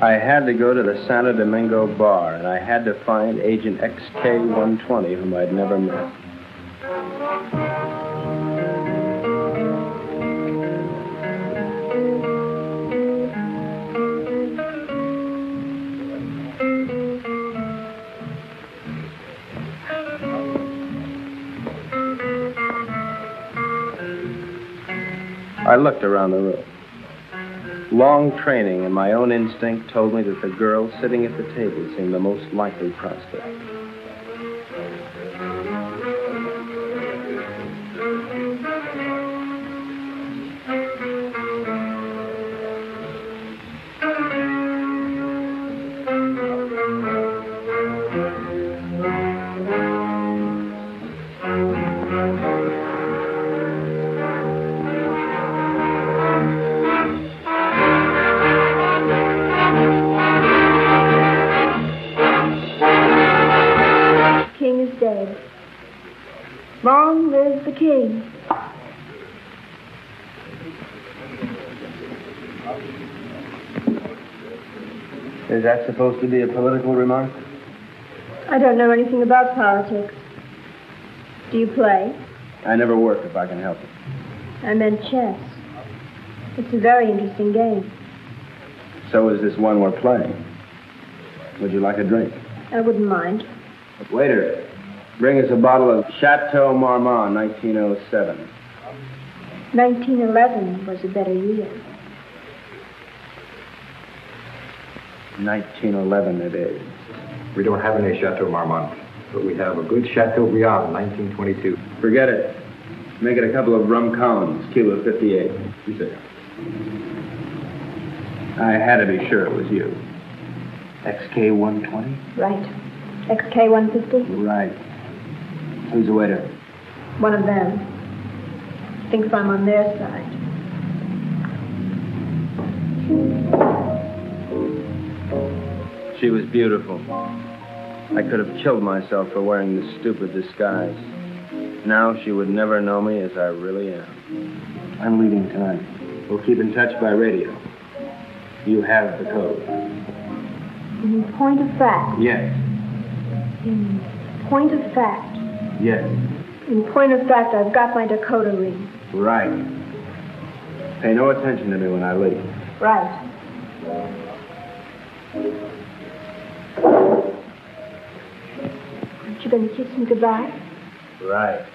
I had to go to the Santo Domingo bar, and I had to find Agent XK-120, whom I'd never met. I looked around the room. Long training and my own instinct told me that the girl sitting at the table seemed the most likely prospect. Long live the king. Is that supposed to be a political remark? I don't know anything about politics. Do you play? I never work if I can help it. I meant chess. It's a very interesting game. So is this one we're playing. Would you like a drink? I wouldn't mind. Waiter, bring us a bottle of Chateau Marmont, 1907. 1911 was a better year. 1911 it is. We don't have any Chateau Marmont, but we have a good Chateaubriand, 1922. Forget it. Make it a couple of rum columns, kilo 58. You say. I had to be sure it was you. XK-120? Right. XK-150? Right. Who's the waiter? One of them. Thinks I'm on their side. She was beautiful. I could have killed myself for wearing this stupid disguise. Now she would never know me as I really am. I'm leaving tonight. We'll keep in touch by radio. You have the code. In point of fact? Yes. In point of fact? Yes. In point of fact, I've got my decoder ring. Right. Pay no attention to me when I leave. Right. Aren't you going to kiss me goodbye? Right.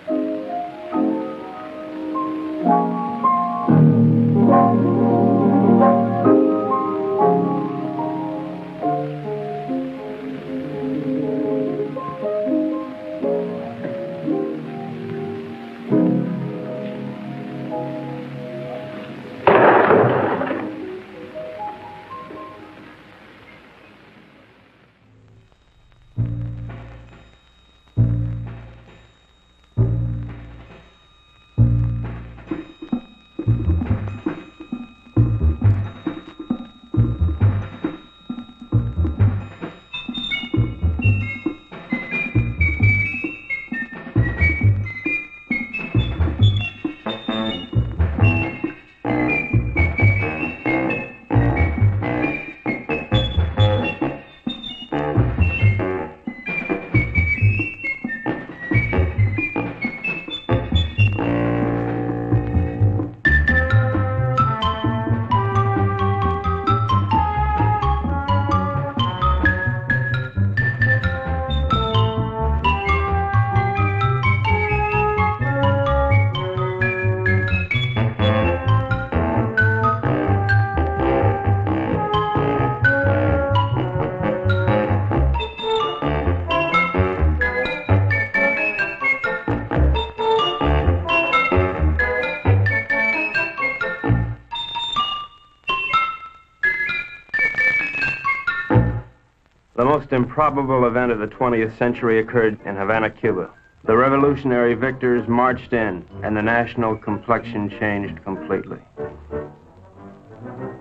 most improbable event of the 20th century occurred in Havana, Cuba. The revolutionary victors marched in, and the national complexion changed completely.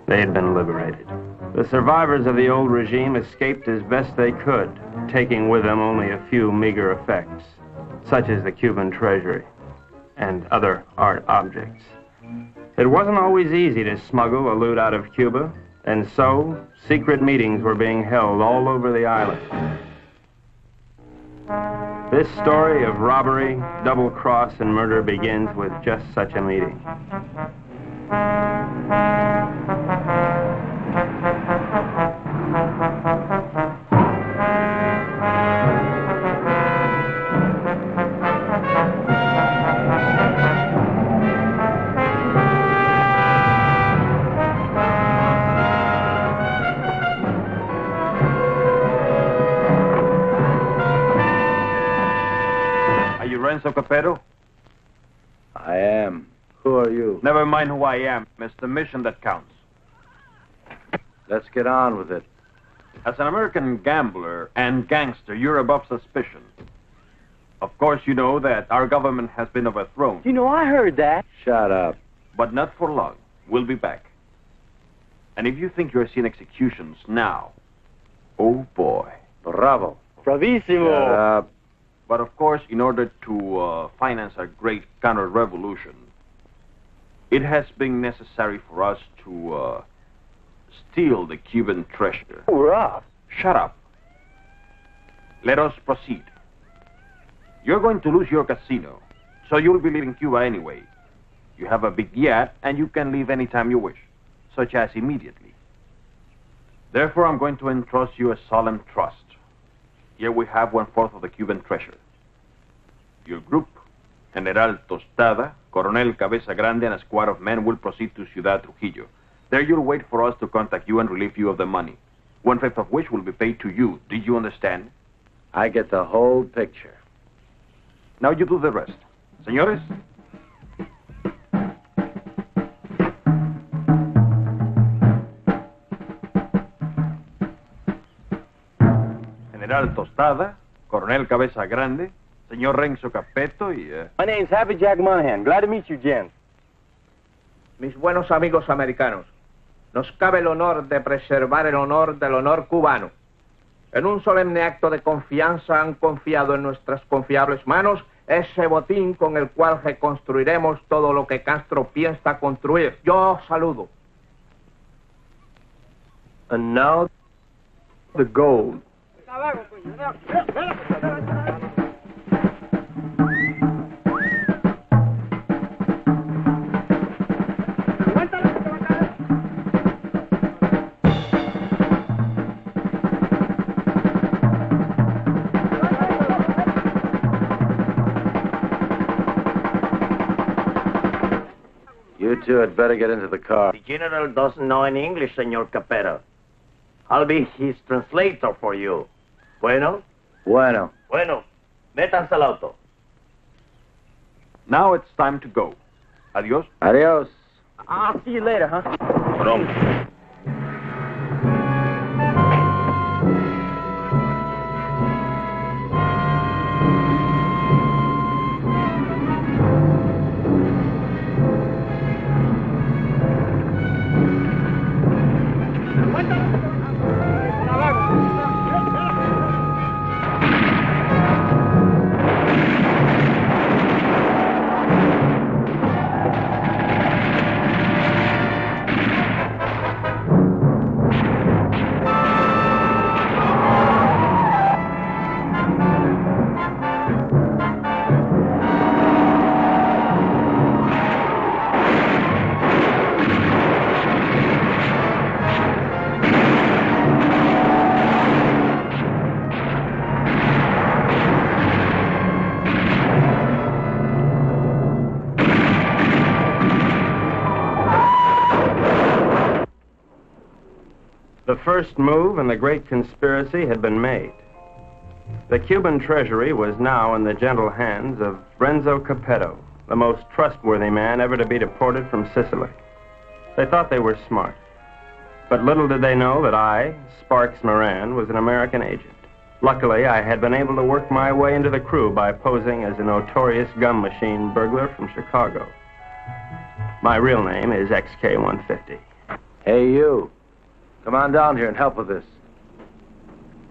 They had been liberated. The survivors of the old regime escaped as best they could, taking with them only a few meager effects, such as the Cuban treasury and other art objects. It wasn't always easy to smuggle or loot out of Cuba, and so secret meetings were being held all over the island. This story of robbery, double cross, and murder begins with just such a meeting. Renzo Capetto? I am. Who are you? Never mind who I am. It's the mission that counts. Let's get on with it. As an American gambler and gangster, you're above suspicion. Of course, you know that our government has been overthrown. You know, I heard that. Shut up. But not for long. We'll be back. And if you think you're seeing executions now, oh boy. Bravo. Bravissimo. Shut up. But of course, in order to finance a great counter-revolution, it has been necessary for us to steal the Cuban treasure. Hurrah! Shut up. Let us proceed. You're going to lose your casino, so you'll be leaving Cuba anyway. You have a big yacht, and you can leave anytime you wish, such as immediately. Therefore, I'm going to entrust you a solemn trust. Here we have 1/4 of the Cuban treasure. Your group, General Tostada, Coronel Cabeza Grande, and a squad of men will proceed to Ciudad Trujillo. There you'll wait for us to contact you and relieve you of the money, 1/5 of which will be paid to you. Do you understand? I get the whole picture. Now you do the rest. Señores? General Tostada, Coronel Cabeza Grande, Señor Renzo Capetto y... My name's Happy Jack Monahan. Glad to meet you, Jen. Mis buenos amigos americanos, nos cabe el honor de preservar el honor del honor cubano. En un solemne acto de confianza han confiado en nuestras confiables manos ese botín con el cual reconstruiremos todo lo que Castro piensa construir. Yo saludo. And now, the gold. You two had better get into the car. The general doesn't know any English, Senor Capetto. I'll be his translator for you. Bueno? Bueno. Bueno. Métanse al auto. Now it's time to go. Adios. Adios. I'll see you later, huh? Pronto. The first move in the great conspiracy had been made. The Cuban treasury was now in the gentle hands of Renzo Capetto, the most trustworthy man ever to be deported from Sicily. They thought they were smart, but little did they know that I, Sparks Moran, was an American agent. Luckily, I had been able to work my way into the crew by posing as a notorious gum machine burglar from Chicago. My real name is XK150. Hey, you. Come on down here and help with this.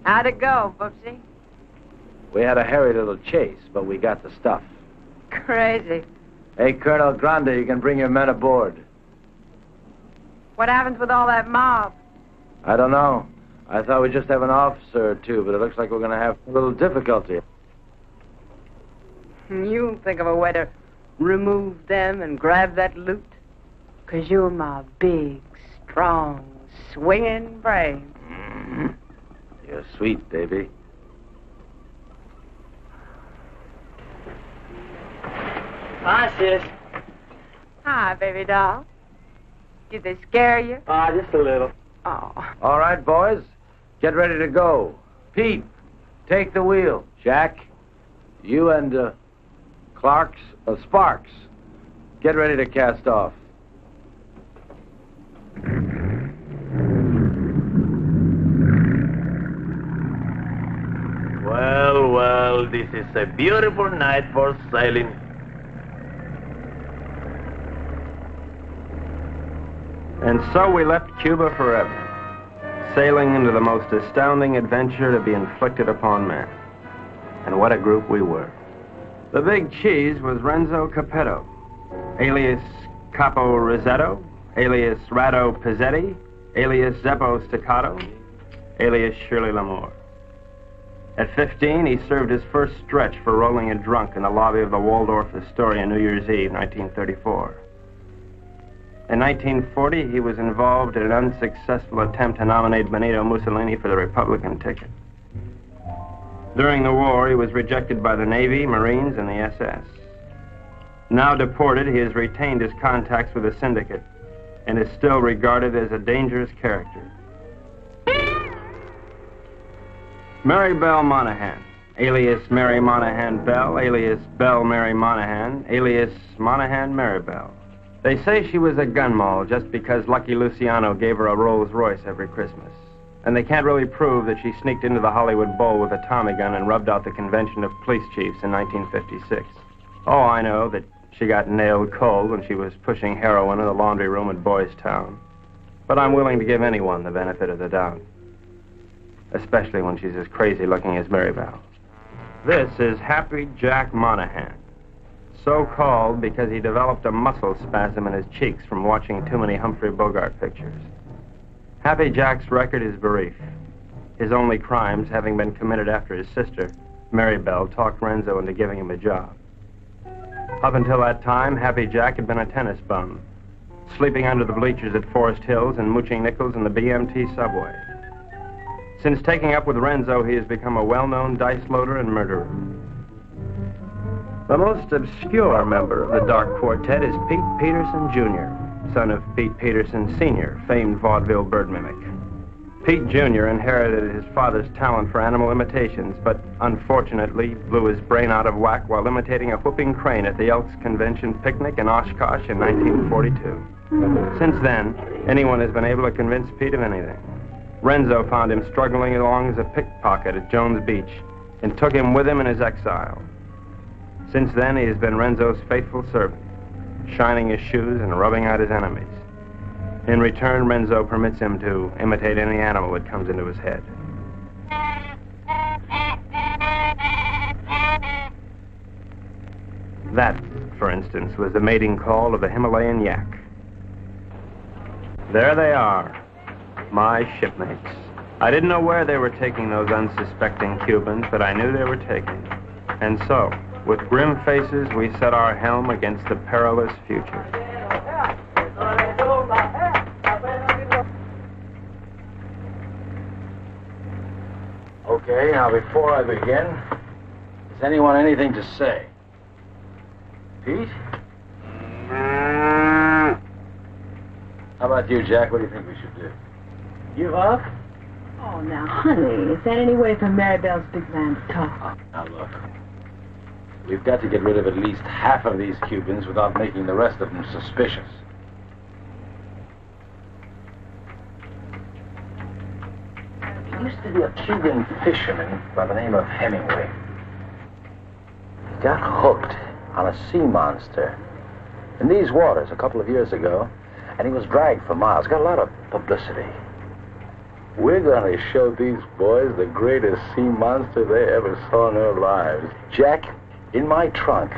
How'd it go, Boopsy? We had a hairy little chase, but we got the stuff. Crazy. Hey, Colonel Grande, you can bring your men aboard. What happens with all that mob? I don't know. I thought we'd just have an officer or two, but it looks like we're going to have a little difficulty. You think of a way to remove them and grab that loot? 'Cause you're my big, strong, swinging brain. Mm-hmm. You're sweet, baby. Hi, sis. Hi, baby doll. Did they scare you? Just a little. Oh. All right, boys. Get ready to go. Pete, take the wheel. Jack, you and Sparks, get ready to cast off. Well, well, this is a beautiful night for sailing. And so we left Cuba forever, sailing into the most astounding adventure to be inflicted upon man. And what a group we were. The big cheese was Renzo Capetto, alias Capo Rosetto, alias Rado Pizzetti, alias Zeppo Staccato, alias Shirley Lamour. At 15, he served his first stretch for rolling a drunk in the lobby of the Waldorf Astoria New Year's Eve, 1934. In 1940, he was involved in an unsuccessful attempt to nominate Benito Mussolini for the Republican ticket. During the war, he was rejected by the Navy, Marines, and the SS. Now deported, he has retained his contacts with the syndicate and is still regarded as a dangerous character. Mary Belle Monahan, alias Mary Monahan Bell, alias Belle Mary Monahan, alias Monahan Mary Bell. They say she was a gun moll just because Lucky Luciano gave her a Rolls Royce every Christmas. And they can't really prove that she sneaked into the Hollywood Bowl with a Tommy gun and rubbed out the convention of police chiefs in 1956. Oh, I know that she got nailed cold when she was pushing heroin in the laundry room at Boys Town. But I'm willing to give anyone the benefit of the doubt. Especially when she's as crazy looking as Mary Bell. This is Happy Jack Monahan. So called because he developed a muscle spasm in his cheeks from watching too many Humphrey Bogart pictures. Happy Jack's record is brief, his only crimes having been committed after his sister, Mary Bell, talked Renzo into giving him a job. Up until that time, Happy Jack had been a tennis bum, sleeping under the bleachers at Forest Hills and mooching nickels in the BMT subway. Since taking up with Renzo, he has become a well-known dice loader and murderer. The most obscure member of the Dark Quartet is Pete Peterson, Jr., son of Pete Peterson, Sr., famed vaudeville bird mimic. Pete Jr. inherited his father's talent for animal imitations, but unfortunately blew his brain out of whack while imitating a whooping crane at the Elks Convention picnic in Oshkosh in 1942. Since then, anyone has been able to convince Pete of anything. Renzo found him struggling along as a pickpocket at Jones Beach and took him with him in his exile. Since then, he has been Renzo's faithful servant, shining his shoes and rubbing out his enemies. In return, Renzo permits him to imitate any animal that comes into his head. That, for instance, was the mating call of the Himalayan yak. There they are, my shipmates. I didn't know where they were taking those unsuspecting Cubans, but I knew they were taking. And so, with grim faces, we set our helm against the perilous future. Okay, now before I begin, has anyone anything to say? Pete? How about you, Jack? What do you think we should do? Give up? Oh, now, honey, is that any way for Maribel's big man to talk? Now, look. We've got to get rid of at least half of these Cubans without making the rest of them suspicious. You spit to be a Cuban fisherman by the name of Hemingway. He got hooked on a sea monster in these waters a couple of years ago, and he was dragged for miles. Got a lot of publicity. We're going to show these boys the greatest sea monster they ever saw in their lives. Jack, in my trunk,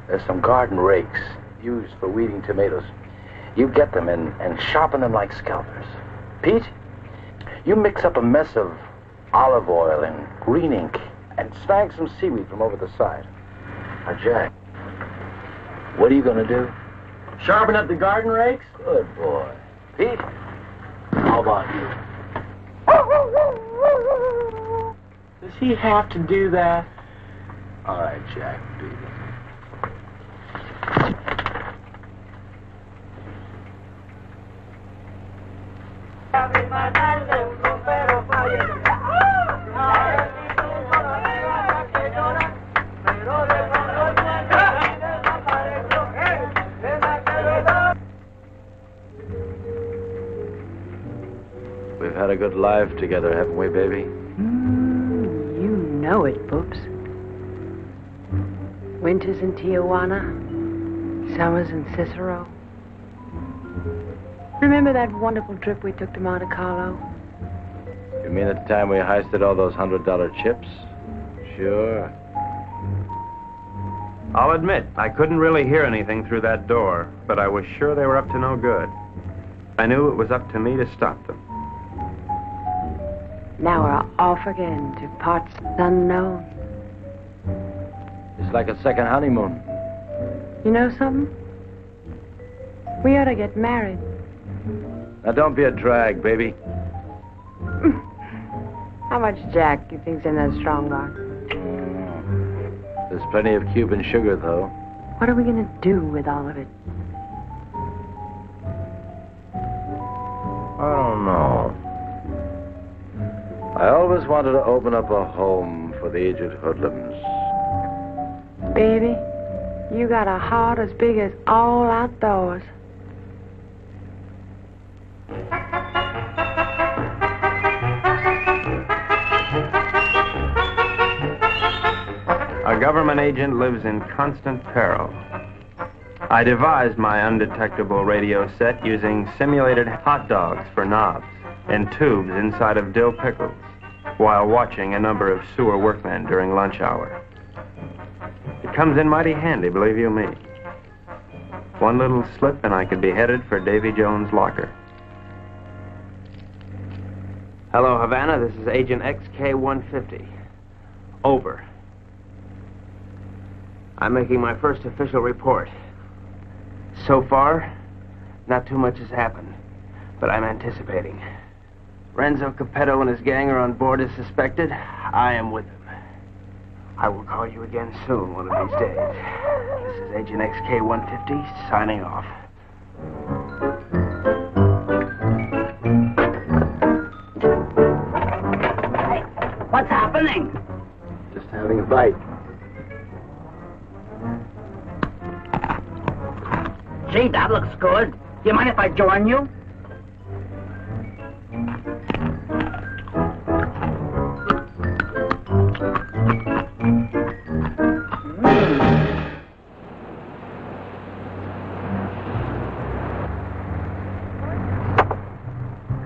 there's some garden rakes used for weeding tomatoes. You get them and sharpen them like scalpers. Pete, you mix up a mess of olive oil and green ink and snag some seaweed from over the side. Now, Jack, what are you going to do? Sharpen up the garden rakes? Good boy. Pete, how about you? Does he have to do that? All right, Jack, do it. We've had a good life together, haven't we, baby? You know it, Boops. Winters in Tijuana, summers in Cicero. Remember that wonderful trip we took to Monte Carlo? You mean at the time we heisted all those $100 chips? Sure. I'll admit, I couldn't really hear anything through that door, but I was sure they were up to no good. I knew it was up to me to stop them. Now we're off again to parts unknown. It's like a second honeymoon. You know something? We ought to get married. Now don't be a drag, baby. How much Jack you think's in that strong box? There's plenty of Cuban sugar, though. What are we going to do with all of it? I don't know. I always wanted to open up a home for the aged hoodlums. Baby, you got a heart as big as all outdoors. A government agent lives in constant peril. I devised my undetectable radio set using simulated hot dogs for knobs and tubes inside of dill pickles while watching a number of sewer workmen during lunch hour. It comes in mighty handy, believe you me. One little slip and I could be headed for Davy Jones' locker. Hello, Havana. This is Agent XK-150. Over. I'm making my first official report. So far, not too much has happened, but I'm anticipating. Renzo Capetto and his gang are on board as suspected. I am with them. I will call you again soon, one of these days. This is Agent XK-150, signing off. Hey, what's happening? Just having a bite. Gee, that looks good. Do you mind if I join you?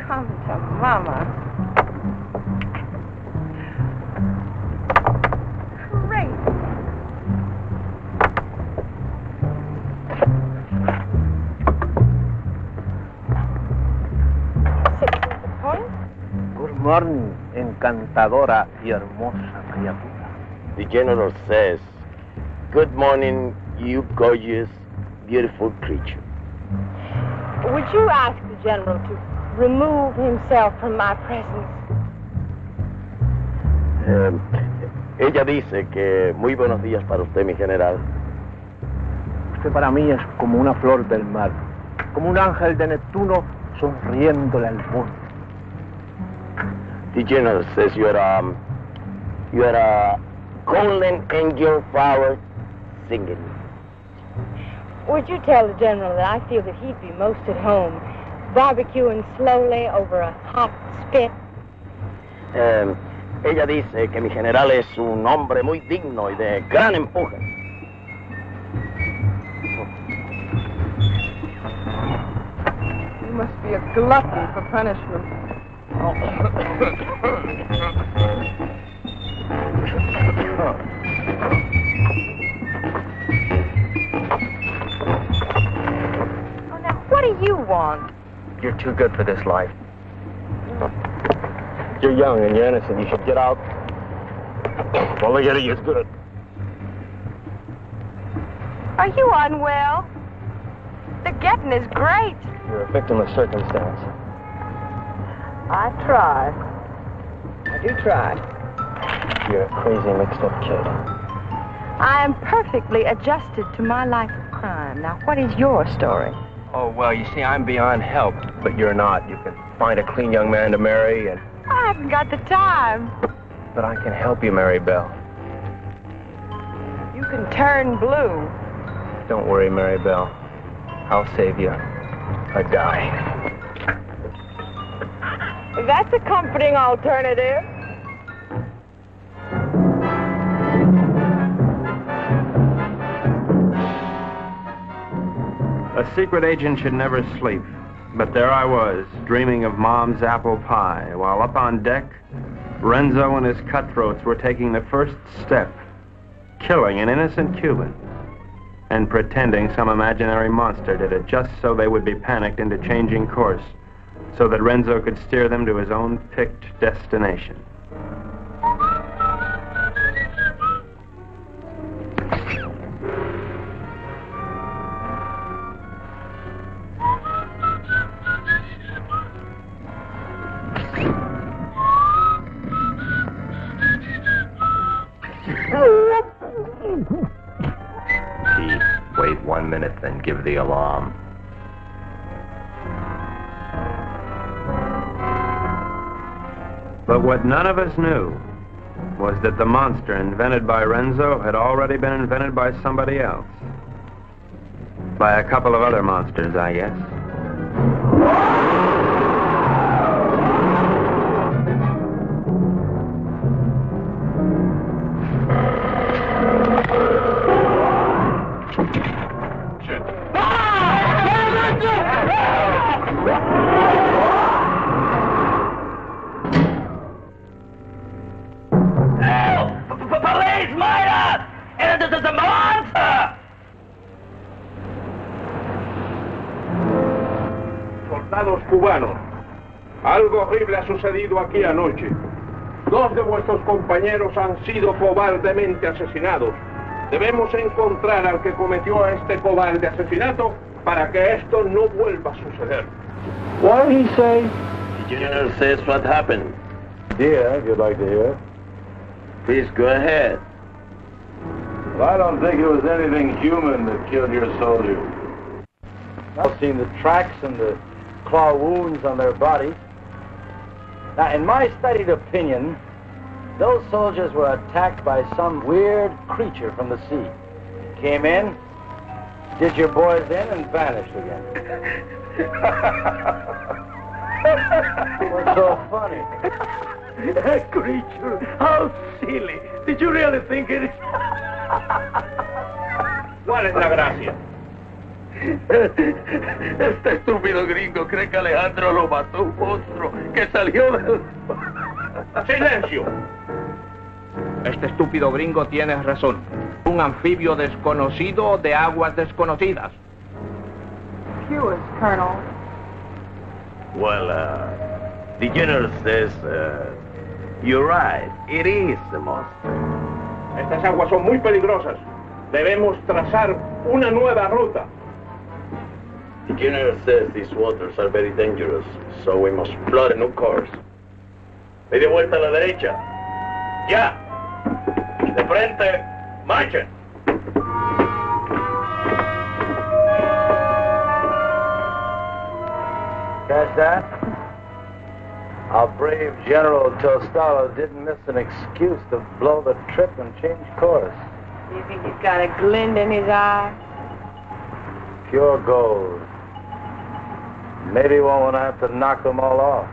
Come to Mama. Great. Good morning, encantadora y hermosa criatura. The general says, "Good morning, you gorgeous, beautiful creature." Would you ask the general to remove himself from my presence? Ella dice que muy buenos días para usted, mi general. Usted para mí es como una flor del mar, como un ángel de Neptuno sonriéndole al mundo. The general says you're a golden angel flower singing. Would you tell the general that I feel that he'd be most at home, barbecuing slowly over a hot spit? Ella dice que mi general es un hombre muy digno y de gran empuje. You must be a glutton for punishment. Oh, now, what do you want? You're too good for this life. You're young and you're innocent. You should get out. Only getting is good. Are you unwell? The getting is great. You're a victim of circumstance. I try. I do try. You're a crazy, mixed-up kid. I am perfectly adjusted to my life of crime. Now, what is your story? Oh, well, you see, I'm beyond help, but you're not. You can find a clean young man to marry, and... I haven't got the time. But I can help you, Mary Bell. You can turn blue. Don't worry, Mary Bell. I'll save you. I die. That's a comforting alternative. A secret agent should never sleep. But there I was, dreaming of Mom's apple pie, while up on deck, Renzo and his cutthroats were taking the first step, killing an innocent Cuban, and pretending some imaginary monster did it just so they would be panicked into changing course, so that Renzo could steer them to his own picked destination. Wait 1 minute, then give the alarm. But what none of us knew was that the monster invented by Renzo had already been invented by somebody else. By a couple of other monsters, I guess. Cubanos, algo horrible ha sucedido aquí anoche. 2 de vuestros compañeros han sido cobardemente asesinados. Debemos encontrar al que cometió este cobarde asesinato para que esto no vuelva a suceder. What did he say? The general says what happened. Yeah, if you'd like to hear. Please go ahead. Well, I don't think it was anything human that killed your soldiers. I've seen the tracks and the claw wounds on their bodies. Now, in my studied opinion, those soldiers were attacked by some weird creature from the sea. Came in, did your boys in, and vanished again. What's so funny? A creature? How silly. Did you really think it? ¿Cuál es la gracia? Este estúpido gringo cree que Alejandro lo mató un monstruo que salió del... ¡Silencio! Este estúpido gringo tiene razón. Un anfibio desconocido de aguas desconocidas. Yours, Colonel. Well, the general says, you're right, it is a monster. Estas aguas son muy peligrosas. Debemos trazar una nueva ruta. The general says these waters are very dangerous, so we must plot a new course. Media vuelta a la derecha. ¡Ya! De frente, marchen. Catch that? Our brave General Tostalo didn't miss an excuse to blow the trip and change course. You think he's got a glint in his eye? Pure gold. Maybe one will have to knock them all off.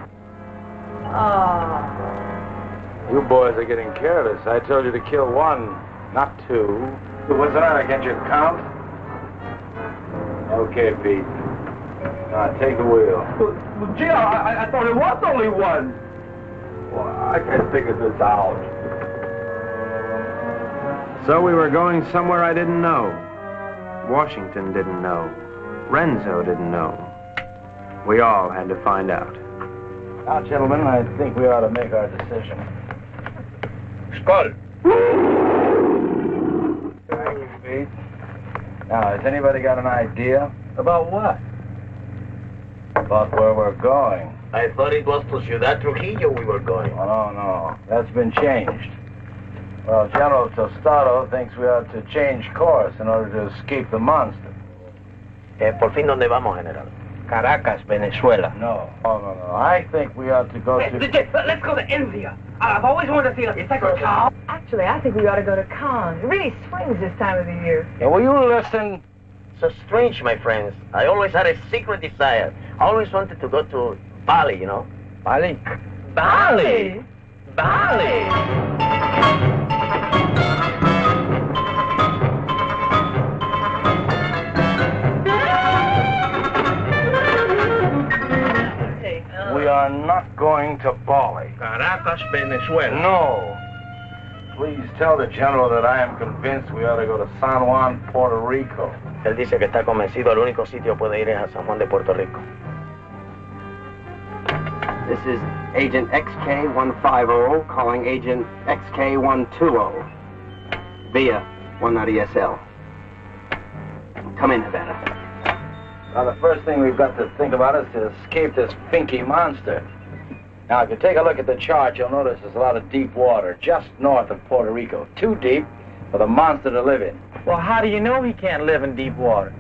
Oh. You boys are getting careless. I told you to kill one, not two. What's the matter? Can't you count? Okay, Pete. Now, take the wheel. Well, gee, I thought it was only one. Well, I can't figure this out. So we were going somewhere I didn't know. Washington didn't know. Renzo didn't know. We all had to find out. Now, gentlemen, I think we ought to make our decision. Skull. Thank you, Pete. Now, has anybody got an idea? About what? About where we're going. I thought it was to Ciudad Trujillo we were going. Oh, no. That's been changed. Well, General Tostado thinks we ought to change course in order to escape the monster. ¿Por fin dónde vamos, General? Caracas, Venezuela. No. I think we ought to go to... Let's go to India. I've always wanted to see a cow. Actually, I think we ought to go to Cannes. It really swings this time of the year. Yeah, will you listen? So strange, my friends. I always had a secret desire. I always wanted to go to Bali, you know? Bali? Bali? Bali? We are not going to Bali. Caracas, Venezuela. No. Please tell the General that I am convinced we ought to go to San Juan, Puerto Rico. Él dice que está convencido el único sitio puede ir es a San Juan de Puerto Rico. This is Agent XK150 calling Agent XK120 via 190SL. Come in, Havana. Now, the first thing we've got to think about is to escape this finky monster. Now, if you take a look at the chart, you'll notice there's a lot of deep water just north of Puerto Rico. Too deep for the monster to live in. Well, how do you know he can't live in deep water?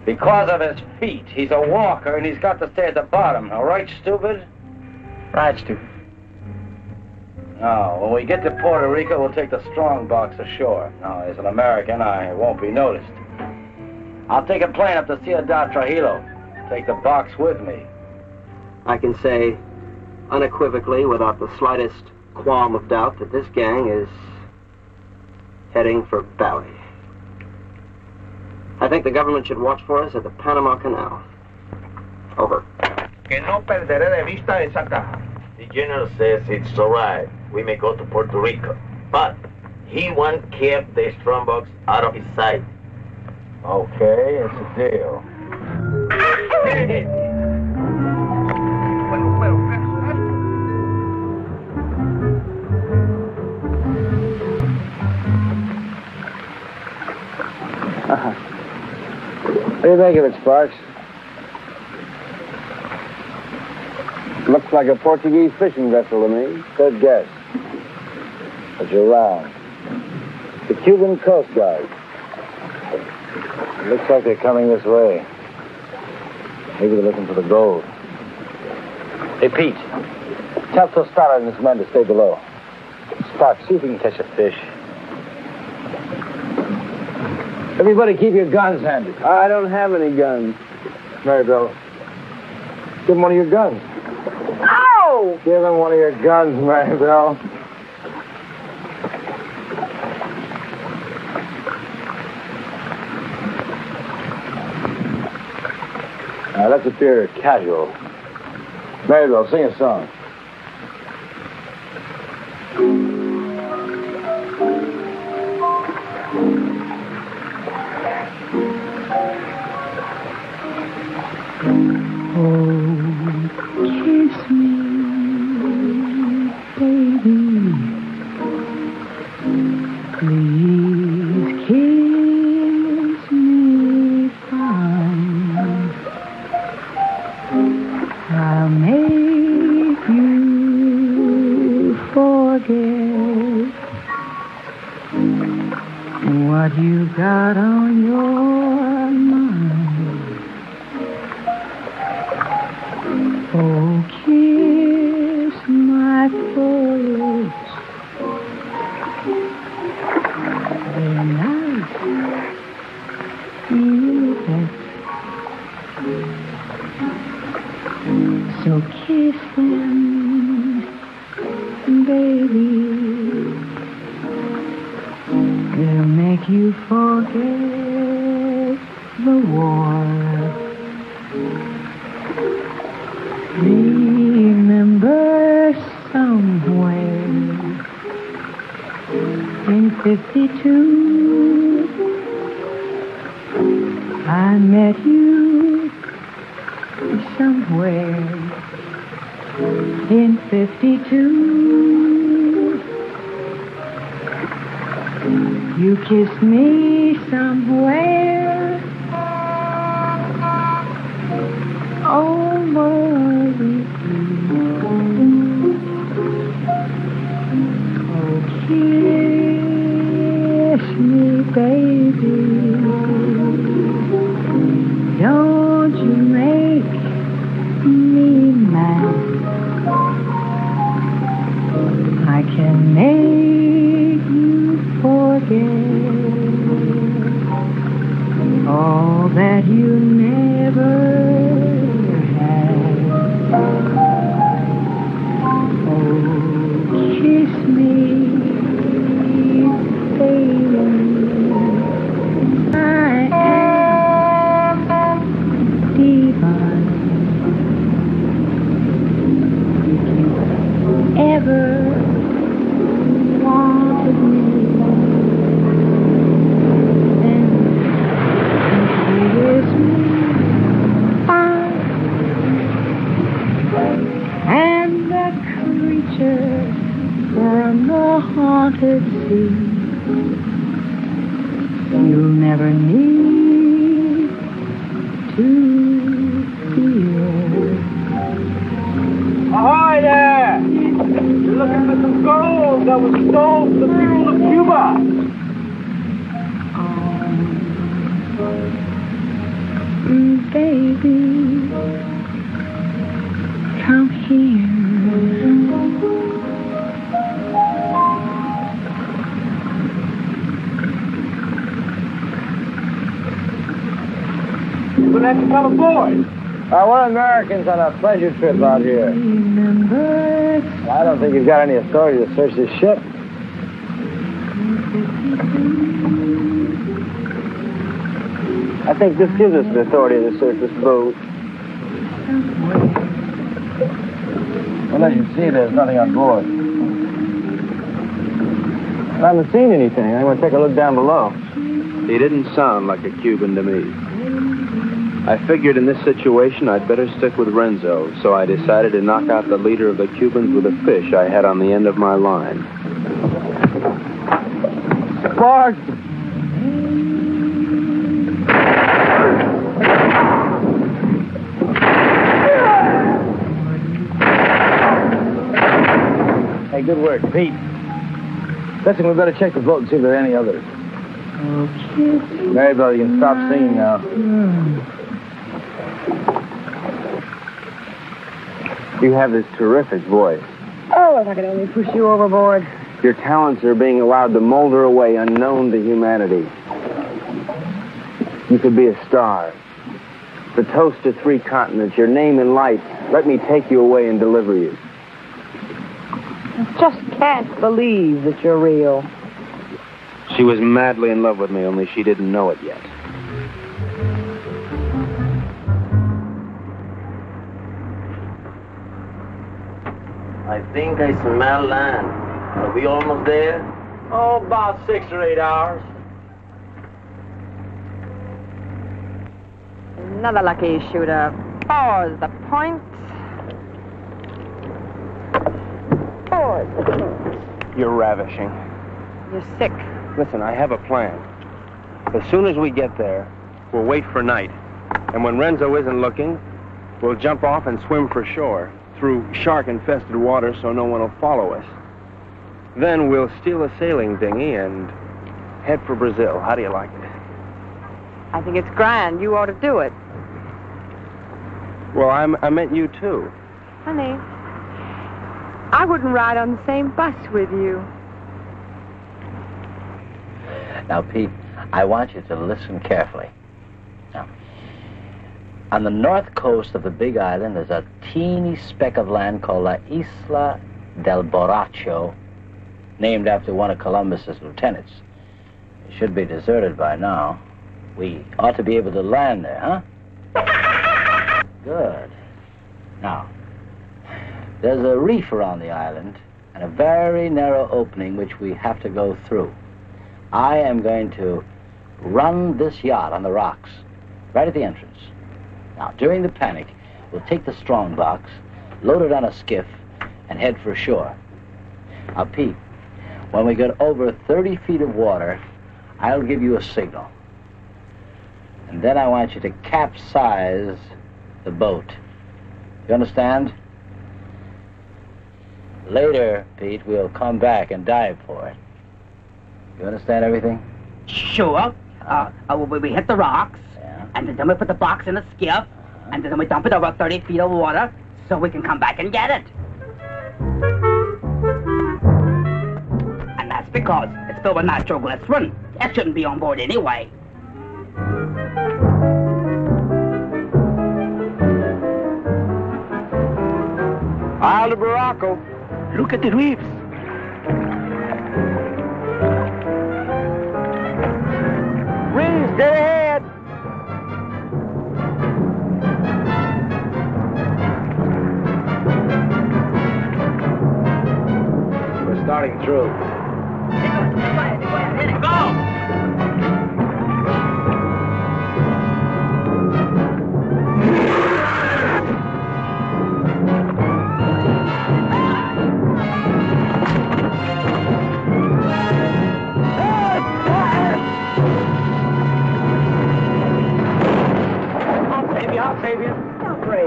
Because of his feet. He's a walker, and he's got to stay at the bottom. All right, stupid? Right, stupid. Now, when we get to Puerto Rico, we'll take the strong box ashore. Now, as an American, I won't be noticed. I'll take a plane up to Ciudad Trujillo. Take the box with me. I can say unequivocally, without the slightest qualm of doubt, that this gang is heading for Bali. I think the government should watch for us at the Panama Canal. Over. Que no perderé de vista esa caja. The general says it's all right. We may go to Puerto Rico. But he won't keep the strong box out of his sight. Okay, it's a deal. What do you think of it, Sparks? Looks like a Portuguese fishing vessel to me. Good guess. But you're wrong. The Cuban Coast Guard. It looks like they're coming this way. Maybe they're looking for the gold. Hey, Pete. Tell Tostado and his men to stay below. Sparks, see if we can catch a fish. Everybody keep your guns handy. I don't have any guns. Maribel, give him one of your guns. Ow! Give him one of your guns, Maribel. Now, let's appear casual. Maribel, sing a song. Kiss me, baby. Please kiss me fine. I'll make you forget what you got on your mind. Oh, kiss my forehead. They're nice. Yes. So kiss them you forget the war? Remember somewhere in 52 I met you somewhere in 52. You kissed me somewhere over the blue. Oh, kiss me, baby. Don't you make me mad. I can make you forget all that you never had. Oh, kiss me, baby. I am divine. If you ever wanted me, then kiss me fine. And the creature from the haunted sea you'll never need to fear. Ahoy there! You're looking for some gold that was stole from the people of Cuba. Baby, come here. When did you come aboard? We're Americans on a pleasure trip out here. I don't think you've got any authority to search this ship. I think this gives us the authority to search this boat. Well, as you see, there's nothing on board. I haven't seen anything. I'm going to take a look down below. He didn't sound like a Cuban to me. I figured in this situation I'd better stick with Renzo, so I decided to knock out the leader of the Cubans with a fish I had on the end of my line. Bart! Hey, good work, Pete. Listen, we better check the boat and see if there are any others. Okay. Maribel, you can stop singing now. You have this terrific voice. Oh, if I could only push you overboard. Your talents are being allowed to molder away unknown to humanity. You could be a star. The toast of 3 continents, your name in lights. Let me take you away and deliver you. I just can't believe that you're real. She was madly in love with me, only she didn't know it yet. I think I smell land. Are we almost there? Oh, about 6 or 8 hours. Another lucky shooter. Pause the point. Pause the point. You're ravishing. You're sick. Listen, I have a plan. As soon as we get there, we'll wait for night. And when Renzo isn't looking, we'll jump off and swim for shore through shark-infested water so no one will follow us. Then we'll steal a sailing dinghy and head for Brazil. How do you like it? I think it's grand. You ought to do it. Well, I meant you, too. Honey, I wouldn't ride on the same bus with you. Now, Pete, I want you to listen carefully. Now, on the north coast of the Big Island, there's a teeny speck of land called La Isla del Borracho, named after one of Columbus's lieutenants. It should be deserted by now. We ought to be able to land there, huh? Good. Now, there's a reef around the island and a very narrow opening which we have to go through. I am going to run this yacht on the rocks, right at the entrance. Now, during the panic, we'll take the strong box, load it on a skiff, and head for shore. Now, Pete, when we get over 30 feet of water, I'll give you a signal. And then I want you to capsize the boat. You understand? Later, Pete, we'll come back and dive for it. You understand everything? Sure. We hit the rocks, and then we put the box in a skiff, and then we dump it over 30 feet of water so we can come back and get it. And that's because it's filled with nitroglycerin. That shouldn't be on board anyway. Isle of Morocco. Look at the reefs. Reefs, dead ahead. We're starting through.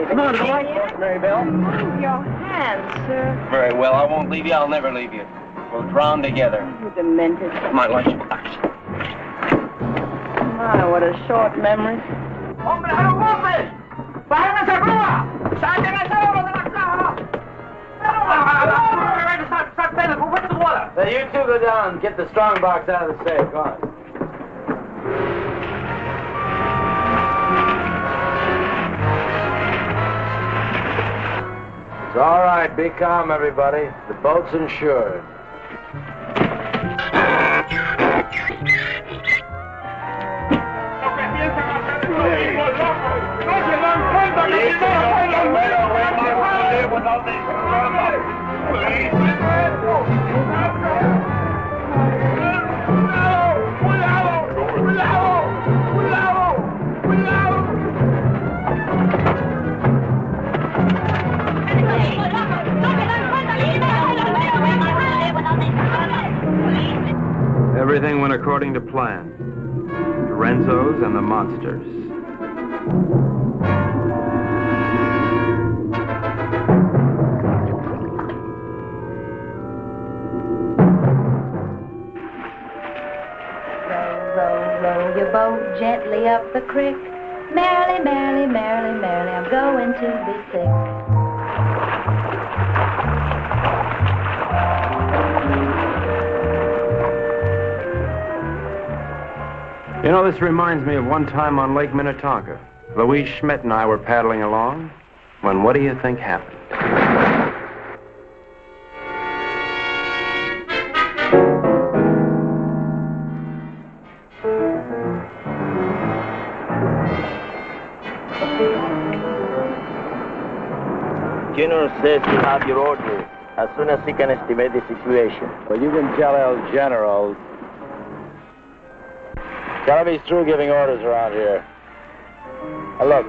Come on, boy. Mary Bell. Move your hands, sir. Very well, I won't leave you. I'll never leave you. We'll drown together. You demented. My lunch. My, what a short memory. ¡Hombre, a los golpes! ¡Bájense a grúa! ¡Saquen ese oro de la caja! Now, you two go down and get the strong box out of the safe. Go on. It's all right. Be calm, everybody. The boat's insured. Everything went according to plan. The Renzos and the monsters. Row your boat gently up the creek. Merrily, merrily, merrily, merrily, I'm going to be sick. You know, this reminds me of one time on Lake Minnetonka. Louise Schmidt and I were paddling along when what do you think happened? General says you have your orders as soon as he can estimate the situation. Well, you can tell El General. Tell him he's through giving orders around here. Now look,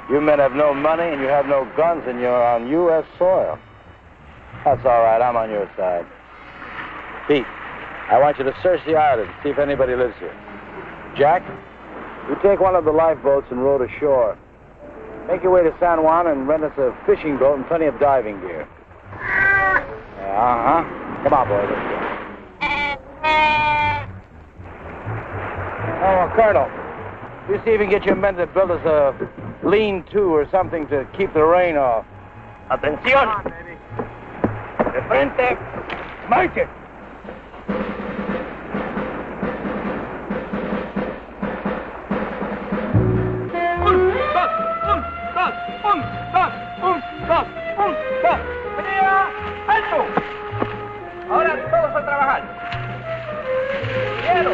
you men have no money and you have no guns and you're on U.S. soil. That's all right, I'm on your side. Pete, I want you to search the island, see if anybody lives here. Jack, you take one of the lifeboats and row to shore. Make your way to San Juan and rent us a fishing boat and plenty of diving gear. Come on, boys, let's go. Oh, Colonel, you see if you can get your men to build us a lean-to or something to keep the rain off. Atención! De frente, marche! ¡Alto! Ahora todos a trabajar. Quiero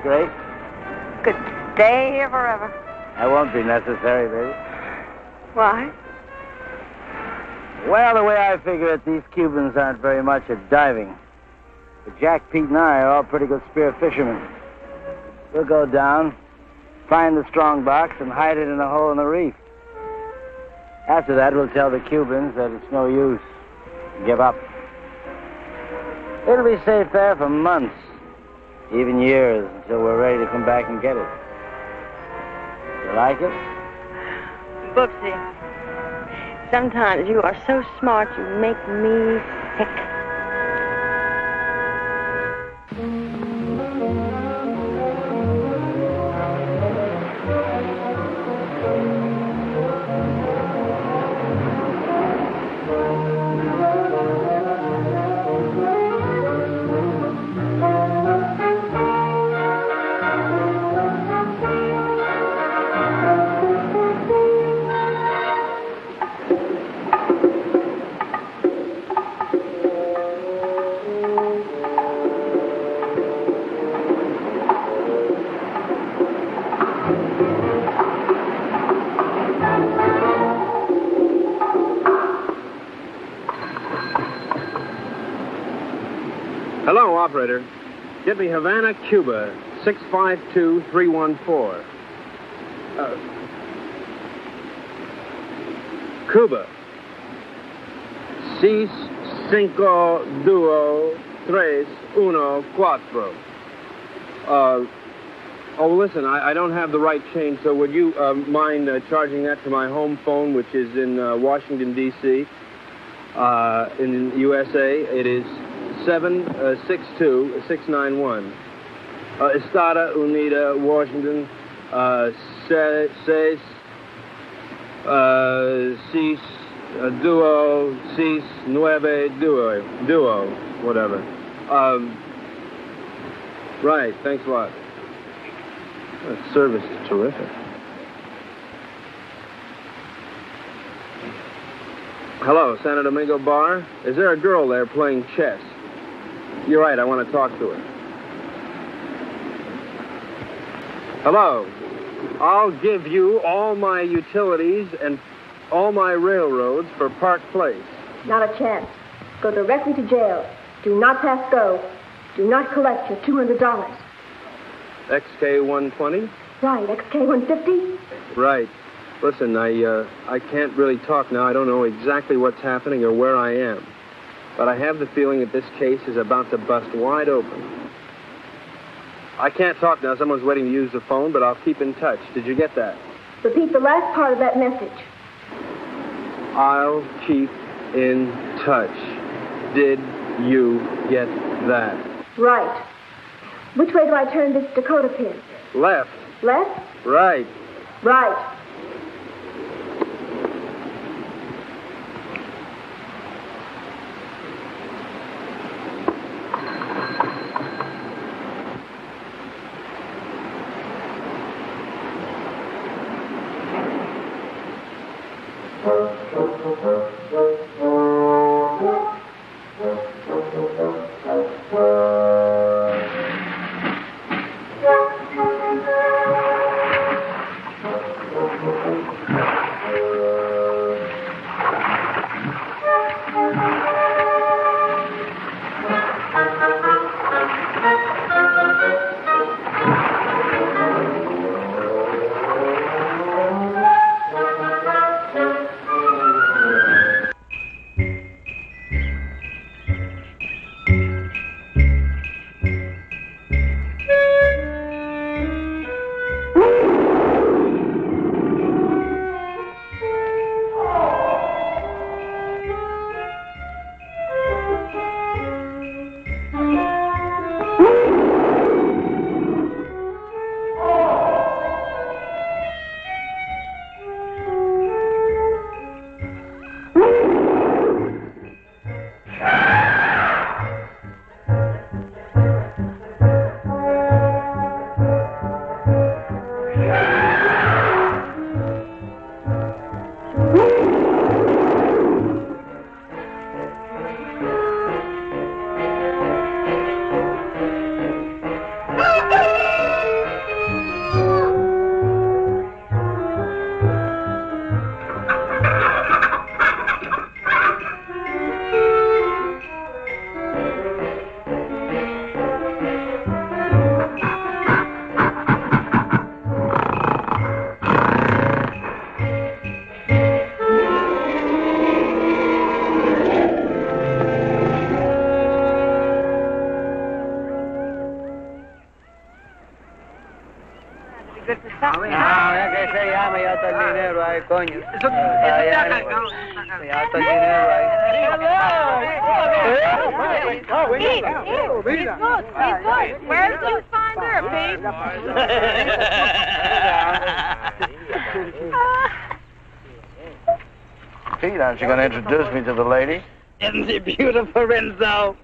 great. Could stay here forever. That won't be necessary, baby. Why? Well, the way I figure it, these Cubans aren't very much at diving. But Jack, Pete, and I are all pretty good spear fishermen. We'll go down, find the strong box, and hide it in a hole in the reef. After that, we'll tell the Cubans that it's no use. Give up. It'll be safe there for months, even years, until we're ready to come back and get it. You like it? Booksy, sometimes you are so smart you make me sick. Hello, operator. Get me Havana, Cuba, 652314. Cuba. 6, 5, 2, 3, 1, 4. Listen, I don't have the right change, so would you mind charging that to my home phone, which is in Washington, D.C., in USA? It is 762-691. Estada Unida, Washington, 6, 2, 6, 9, 2, whatever. Right, thanks a lot. That service is terrific. Hello, Santo Domingo Bar. Is there a girl there playing chess? You're right, I want to talk to her. Hello. I'll give you all my utilities and all my railroads for Park Place. Not a chance. Go directly to jail. Do not pass go. Do not collect your $200. XK-120? Right, XK-150? Right. Listen, I can't really talk now. I don't know exactly what's happening or where I am. But I have the feeling that this case is about to bust wide open. I can't talk now. Someone's waiting to use the phone, but I'll keep in touch. Did you get that? Repeat the last part of that message. I'll keep in touch. Did you get that? Right. Which way do I turn this Dakota pin? Left. Left? Right. Right. Ay, coño. Eso ya está estoy He's good. Where's you find her, Pete? Pete, aren't you going to introduce me to the lady? Isn't she beautiful, Renzo?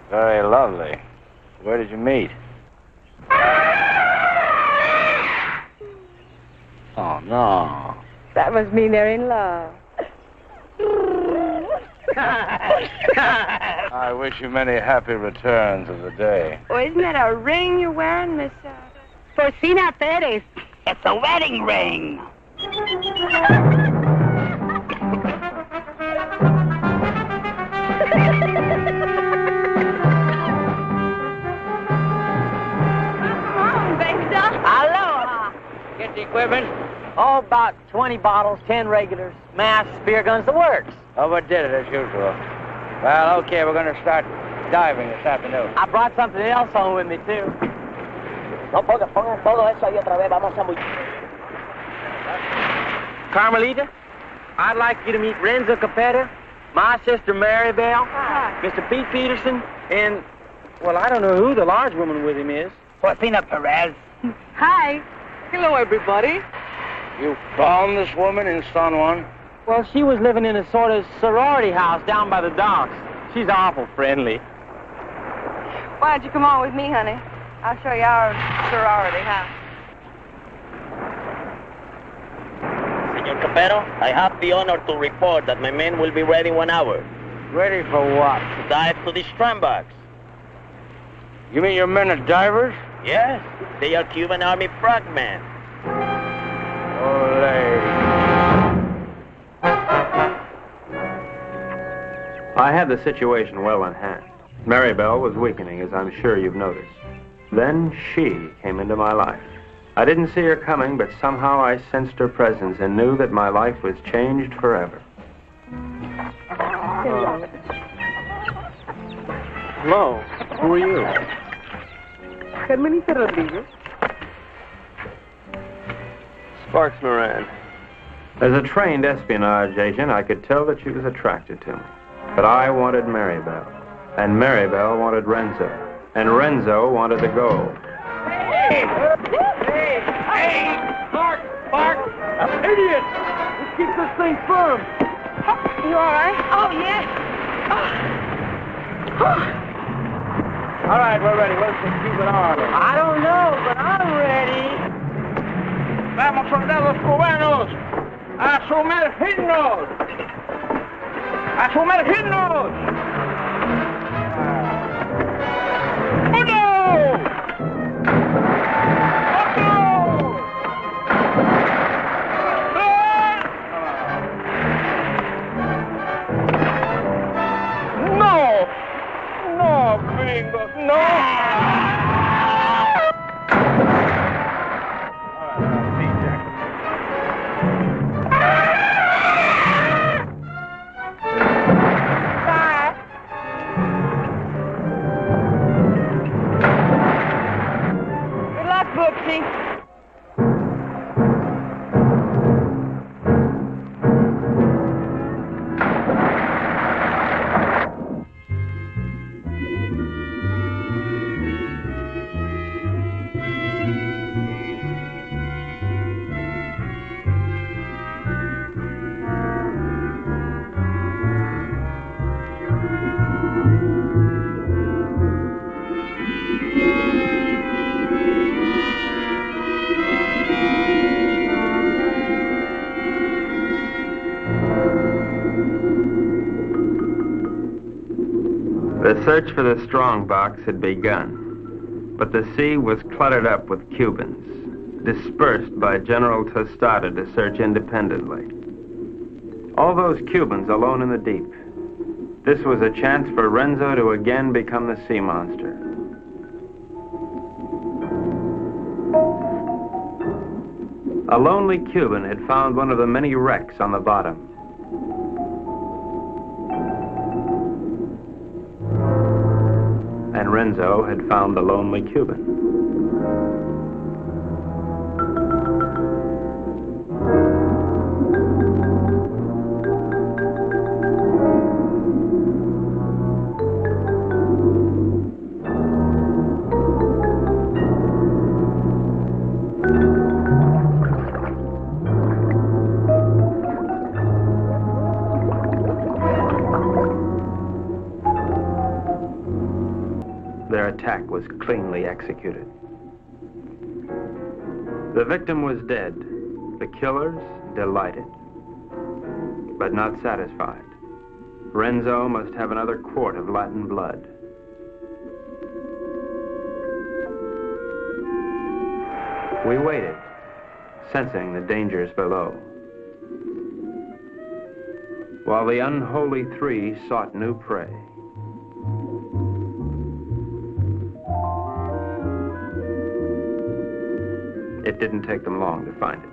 Very lovely. Where did you meet? Oh, no. That must mean they're in love. I wish you many happy returns of the day. Oh, isn't that a ring you're wearing, Miss Porcina Perez. It's a wedding ring. Aloha. Get the equipment. Oh, about 20 bottles, 10 regulars, masks, beer guns, the works. Overdid it as usual. Well, okay, we're going to start diving this afternoon. I brought something else home with me, too. No, pongan todo eso ahí otra vez. Vamos a muy... Carmelita, I'd like you to meet Renzo Capetto, my sister Mary Bell, Mr. Pete Peterson, and, well, I don't know who the large woman with him is. Porcina Perez. Hi. Hello, everybody. You found this woman in San Juan? Well, she was living in a sort of sorority house down by the docks. She's awful friendly. Why don't you come on with me, honey? I'll show you our sorority house. Senor Capetto, I have the honor to report that my men will be ready in 1 hour. Ready for what? To dive to the strandbox. You mean your men are divers? Yes, they are Cuban Army frogmen. I had the situation well in hand. Maribel was weakening, as I'm sure you've noticed. Then she came into my life. I didn't see her coming, but somehow I sensed her presence and knew that my life was changed forever. Hello, who are you? Carmelita Rodriguez. Sparks Moran. As a trained espionage agent, I could tell that she was attracted to me. But I wanted Maribel, and Maribel wanted Renzo, and Renzo wanted the gold. Hey! Mark! Idiot! Let's keep this thing firm. You all right? Oh, yeah. All right, we're ready. Where's the Cuban army? I don't know, but I'm ready. Vamos, soldados cubanos, a sumergirnos. ¡A sumergirnos! ¡Uno! ¡No! ¡No, gringos! ¡No! The search for the strongbox had begun, but the sea was cluttered up with Cubans, dispersed by General Tostada to search independently. All those Cubans alone in the deep. This was a chance for Renzo to again become the sea monster. A lonely Cuban had found one of the many wrecks on the bottom. And Renzo had found the lonely Cuban. attack was cleanly executed. The victim was dead. The killers delighted, but not satisfied. Renzo must have another quart of Latin blood. We waited, sensing the dangers below, while the unholy three sought new prey. It didn't take them long to find it.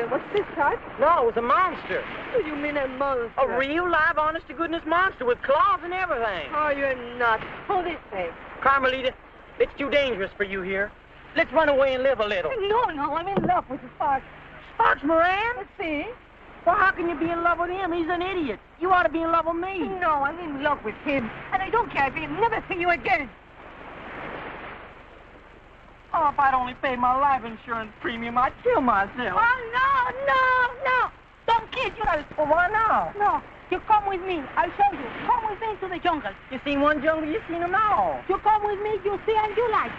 What's this, Tut? No, it was a monster. What do you mean a monster? A real, live, honest-to-goodness monster with claws and everything. Oh, you're nuts. Hold this thing. Carmelita, it's too dangerous for you here. Let's run away and live a little. No, I'm in love with Sparks. Sparks Moran? Let's see. Well, how can you be in love with him? He's an idiot. You ought to be in love with me. No, I'm in love with him. And I don't care if he'll never see you again. Oh, if I'd only paid my life insurance premium, I'd kill myself. Oh, no. Don't kid you. Well, why now? No. You come with me. I'll show you. Come with me to the jungle. You seen one jungle, you seen them all. You come with me, you see and you like.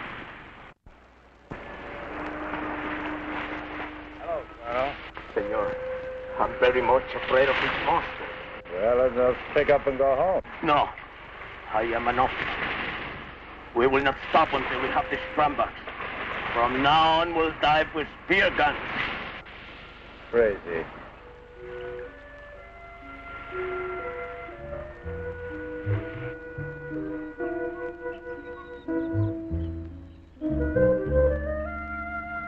Hello, Colonel. Senor, I'm very much afraid of this monster. Well, let's pick up and go home. No, I am an officer. We will not stop until we have the scrambucks. From now on, we'll dive with spear guns. Crazy.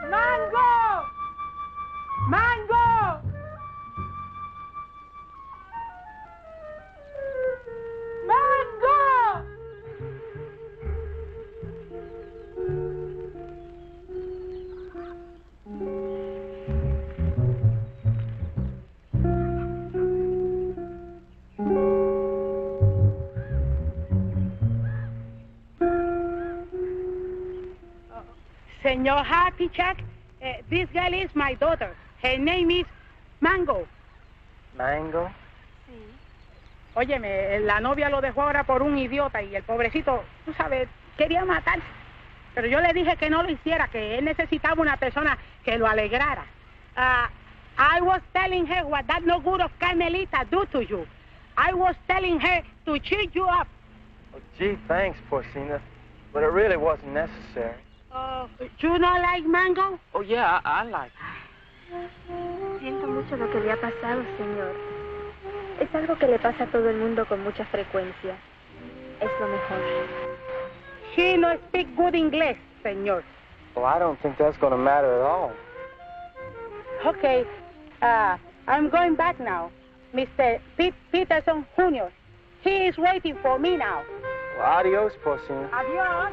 Mango! Mango! Mango! Senor Happy Jack, this girl is my daughter. Her name is Mango. ¿Mango? Sí. Óyeme, la novia lo dejó ahora por un idiota y el pobrecito, tú sabes, quería matarse. Pero yo le dije que no lo hiciera, que él necesitaba una persona que lo alegrara. I was telling her what that no good of Carmelita do to you. I was telling her to cheer you up. Oh, gee, thanks, Porcina. But it really wasn't necessary. You not like Mango? Oh, yeah, I like it. Siento mucho lo que le ha pasado, señor. Es algo que le pasa a todo el mundo con mucha frecuencia. Es lo mejor. She no speak good English, señor. Well, I don't think that's going to matter at all. Okay, I'm going back now. Mr. Peterson Jr. He is waiting for me now. Well, adios, Porcina. Adios.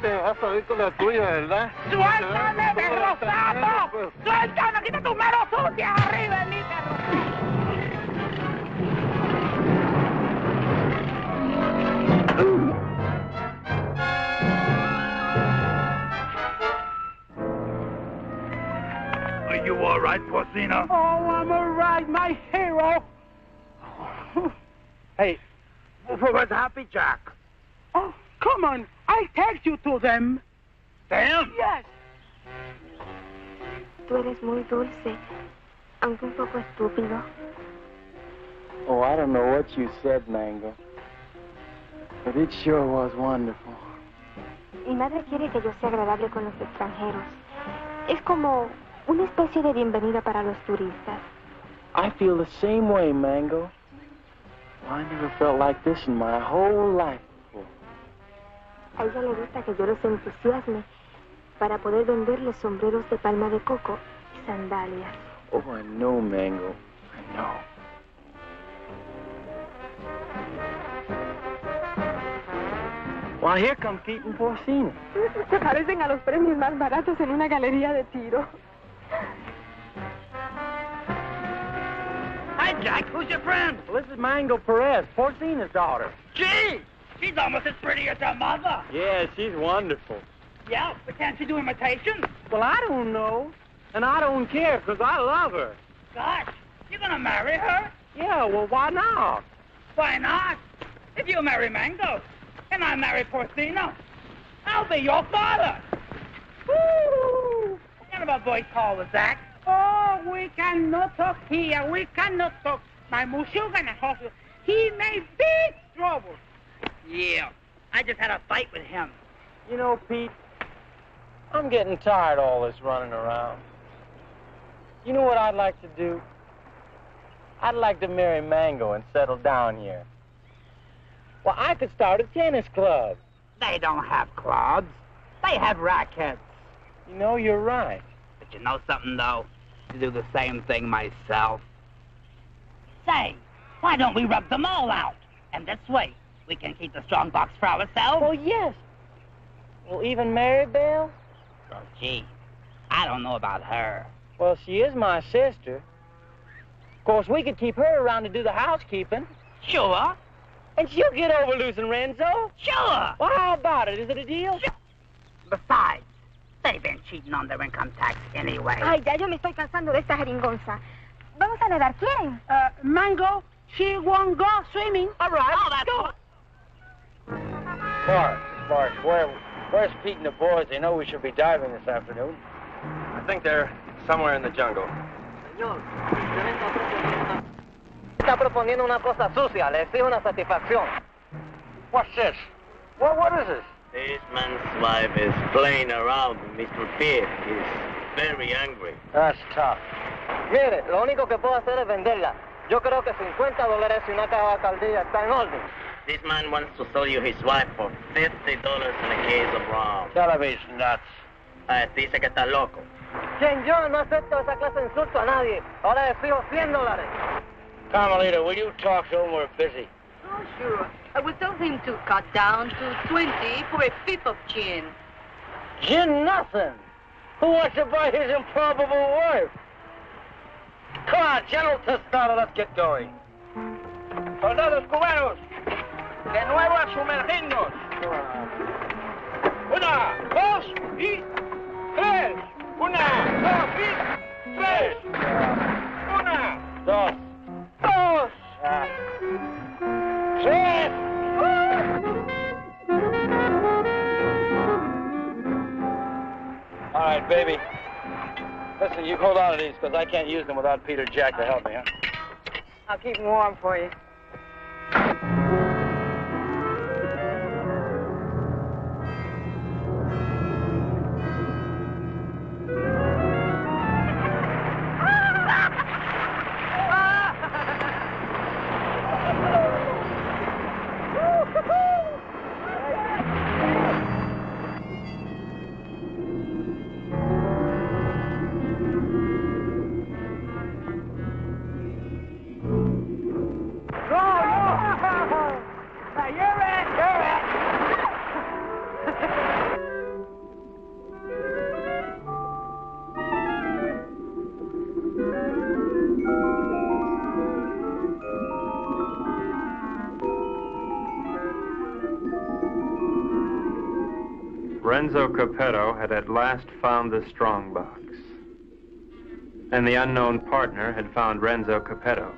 Vas a ir con la tuya, ¿verdad? ¡Suéltame, perro sapo! ¡Suéltame! ¡Quita tus manos sucias arriba de mí, perro! Are you all right, Porcina? Oh, I'm all right, my hero. Hey, where's Happy Jack? Oh, come on. I'll take you to them. Them? Yes. Tú eres muy dulce, aunque un poco estúpido. Oh, I don't know what you said, Mango. But it sure was wonderful. Mi madre quiere que yo sea agradable con los extranjeros. Es como una especie de bienvenida para los turistas. I feel the same way, Mango. I never felt like this in my whole life. A ella le gusta que yo los entusiasme para poder venderles sombreros de palma de coco y sandalias. Oh, I know, Mango. I know. Well, here come Pete and Porcina. Se parecen a los premios más baratos en una galería de tiro. Hi, Jack. Who's your friend? Well, this is Mango Perez, Porcina's daughter. Gee, she's almost as pretty as her mother. Yeah, she's wonderful. Yeah, but can't she do imitations? Well, I don't know. And I don't care, because I love her. Gosh, you're gonna marry her? Yeah, well, why not? Why not? If you marry Mango, and I marry Porcina, I'll be your father. Woo! What kind of a voice call was that? Oh, we cannot talk here. We cannot talk. My Mushugan hospital. He made big trouble. Yeah, I just had a fight with him. You know, Pete, I'm getting tired of all this running around. You know what I'd like to do? I'd like to marry Mango and settle down here. Well, I could start a tennis club. They don't have clubs. They have rackets. You know, you're right. But you know something, though? To do the same thing myself. Say, why don't we rub them all out? And this way, we can keep the strong box for ourselves. Oh, yes. Well, even Maribel? Oh, gee, I don't know about her. Well, she is my sister. Of course, we could keep her around to do the housekeeping. Sure. And she'll get over losing Renzo. Sure. Well, how about it? Is it a deal? Sure. Besides, they've been cheating on their income tax anyway. Ay, ya yo me estoy cansando de esta jeringonza. Vamos a nadar, ¿quieren? Mango, she won't go swimming. All right. Oh, that's good. Mark, where's Pete and the boys? They know we should be diving this afternoon. I think they're somewhere in the jungle. Señor, está proponiendo una cosa sucia. Le exijo una satisfacción. What's this? What is this? This man's wife is playing around with Mr. Pete. He's very angry. That's tough. Mire, lo único que puedo hacer es venderla. Yo creo que $50 y una caja de caldilla está en orden. This man wants to sell you his wife for $50 and a case of rum. Television nuts. Dice que está loco. Quien yo no acepto esa clase de insulto a nadie. Ahora le fijo $100. Carmelita, will you talk to him? We're busy. Oh, sure. I will tell him to cut down to 20 for a fifth of gin. Gin nothing. Who wants to buy his improbable wife? Come on, General Tostado, let's get going. Soldados cubanos, de nuevo a sumergirnos. 1, 2 y 3. 1, 2 y 3. 1, 2, 2, 3. All right, baby. Listen, you hold on to these, because I can't use them without Pete or Jack to help me, huh? I'll keep them warm for you. Renzo Capetto had at last found the strongbox. And the unknown partner had found Renzo Capetto.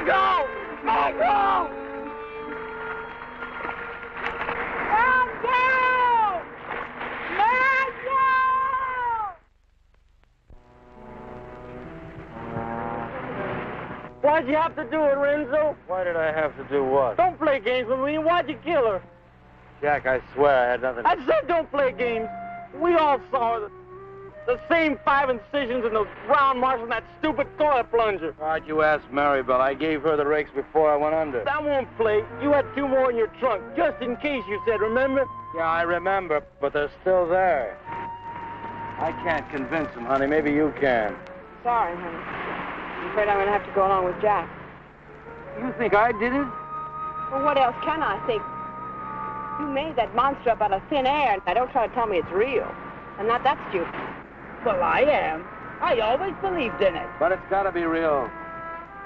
Mango! Mango! Mango! Mango! Why'd you have to do it, Renzo? Why did I have to do what? Don't play games with me. Why'd you kill her? Jack, I swear I had nothing. I said don't play games. We all saw the same 5 incisions in those round marks on that stupid toilet plunger. Why'd you ask Maribel? I gave her the rakes before I went under. That won't play. You had 2 more in your trunk, just in case, you said, remember? Yeah, I remember, but they're still there. I can't convince them, honey. Maybe you can. Sorry, honey. I'm afraid I'm going to have to go along with Jack. You think I did it? Well, what else can I think? You made that monster up out of thin air. Now, don't try to tell me it's real. I'm not that stupid. Well, I am. I always believed in it. But it's got to be real.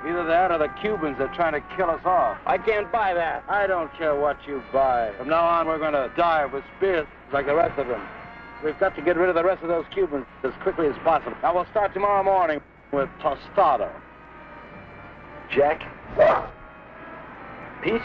Either that or the Cubans are trying to kill us off. I can't buy that. I don't care what you buy. From now on, we're going to die with spears like the rest of them. We've got to get rid of the rest of those Cubans as quickly as possible. Now, we'll start tomorrow morning with Tostado. Jack? Pete?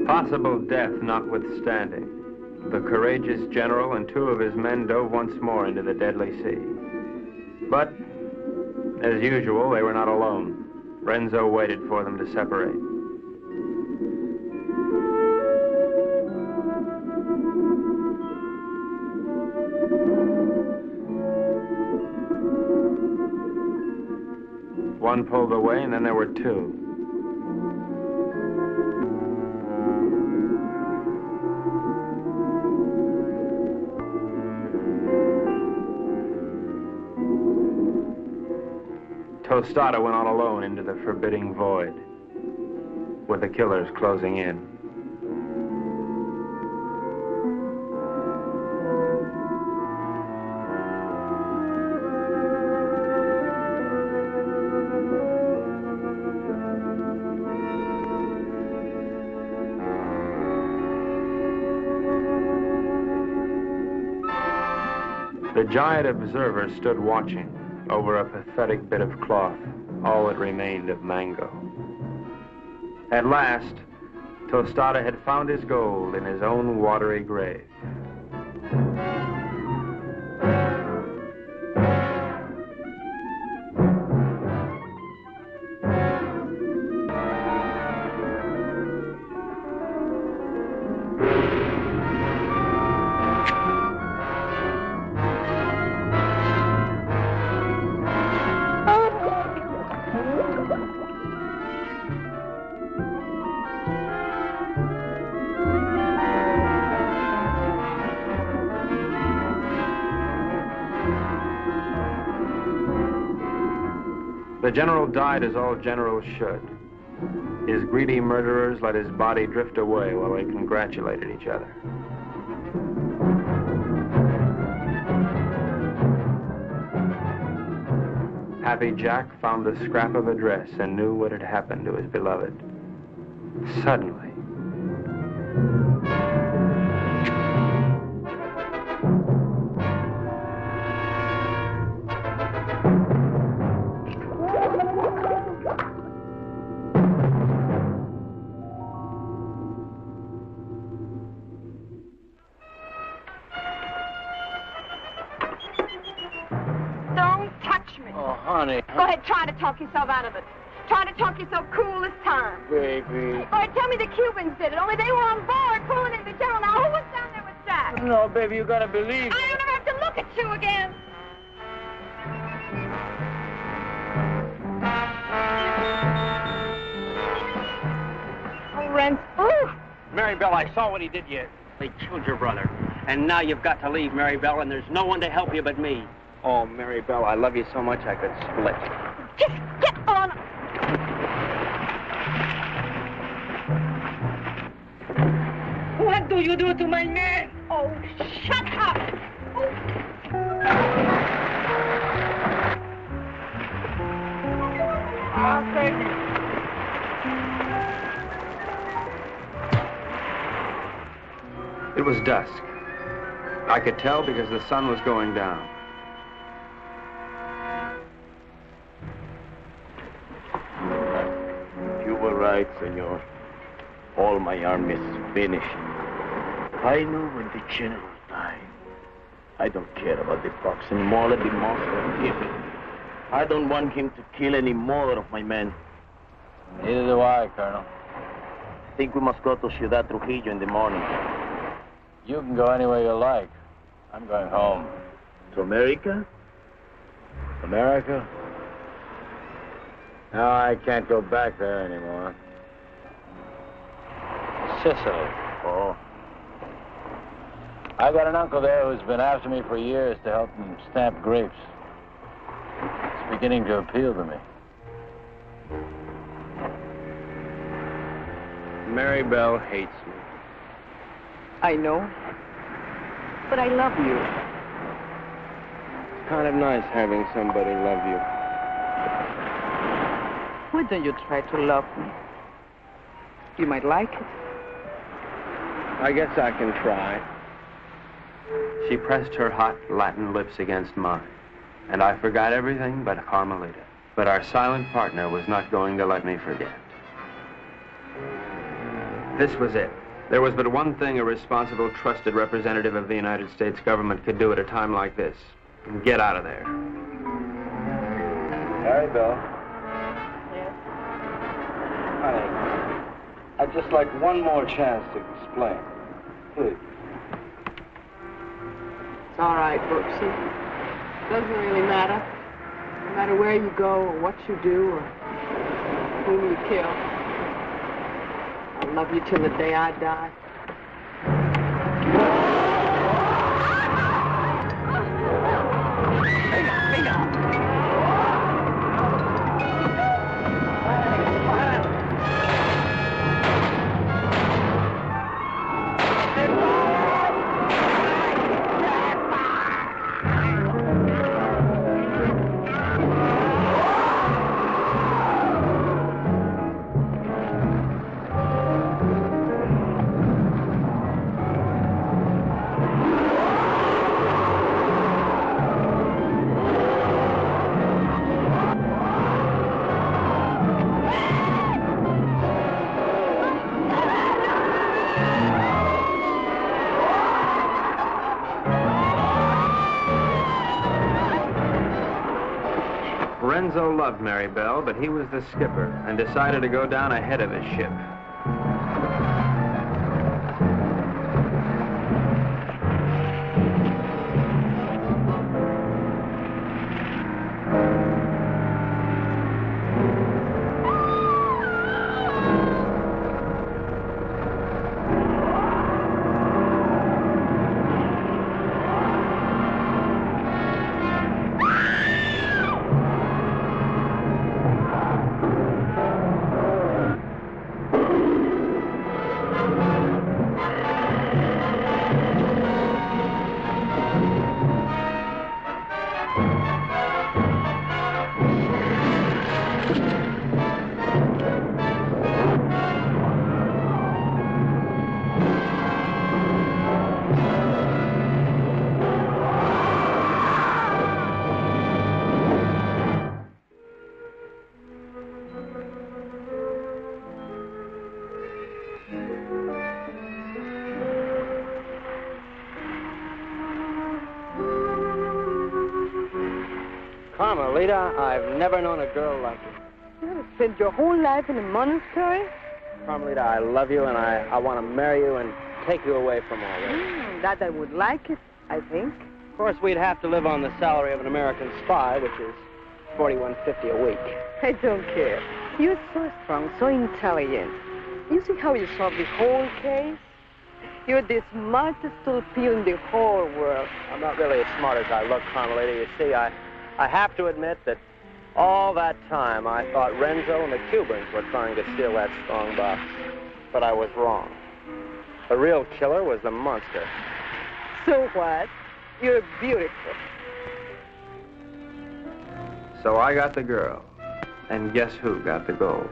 Possible death notwithstanding, the courageous general and 2 of his men dove once more into the deadly sea. But, as usual, they were not alone. Renzo waited for them to separate. One pulled away, and then there were 2. Tostado went on alone into the forbidding void, with the killers closing in. The giant observer stood watching over a pathetic bit of cloth, all that remained of Mango. At last, Tostado had found his gold in his own watery grave. The general died as all generals should. His greedy murderers let his body drift away while they congratulated each other. Happy Jack found the scrap of a dress and knew what had happened to his beloved. Suddenly, Go ahead, try to talk yourself out of it. Try to talk yourself cool this time. Baby. All right, tell me the Cubans did it, only they were on board pulling in the general. Now, who was down there with Jack? No, baby, you gotta believe I don't ever have to look at you again. Oh, Renzo. Oh. Maribel, I saw what he did to you. They killed your brother. And now you've got to leave, Maribel, and there's no one to help you but me. Oh, Maribel, I love you so much I could split. Just get on. What do you do to my man? Oh, shut up. Oh. I'll take it. It was dusk. I could tell because the sun was going down. You were right, senor. All my army is finished. I know when the general died. I don't care about the fox anymore. Let the monster live. I don't want him to kill any more of my men. Neither do I, Colonel. I think we must go to Ciudad Trujillo in the morning. You can go anywhere you like. I'm going home. To America? America? No, I can't go back there anymore. Sicily. Oh. I got an uncle there who's been after me for years to help him stamp grapes. It's beginning to appeal to me. Mary Bell hates me. I know. But I love you. It's kind of nice having somebody love you. Why don't you try to love me? You might like it. I guess I can try. She pressed her hot Latin lips against mine, and I forgot everything but Carmelita. But our silent partner was not going to let me forget. This was it. There was but one thing a responsible, trusted representative of the United States government could do at a time like this. Get out of there. Mary Bell. Yes? Honey, I'd just like one more chance to explain. Please. It's all right, Brooksy. Doesn't really matter. No matter where you go or what you do or whom you kill. I'll love you till the day I die. Renzo loved Mary Bell, but he was the skipper and decided to go down ahead of his ship. Carmelita, I've never known a girl like you. You have spent your whole life in a monastery? Carmelita, I love you, and I want to marry you and take you away from all this. That I would like it, I think. Of course, we'd have to live on the salary of an American spy, which is $41.50 a week. I don't care. You're so strong, so intelligent. You see how you solve the whole case? You're the smartest little pea in the whole world. I'm not really as smart as I look, Carmelita. You see, I have to admit that all that time I thought Renzo and the Cubans were trying to steal that strong box. But I was wrong. The real killer was the monster. So what? You're beautiful. So I got the girl. And guess who got the gold?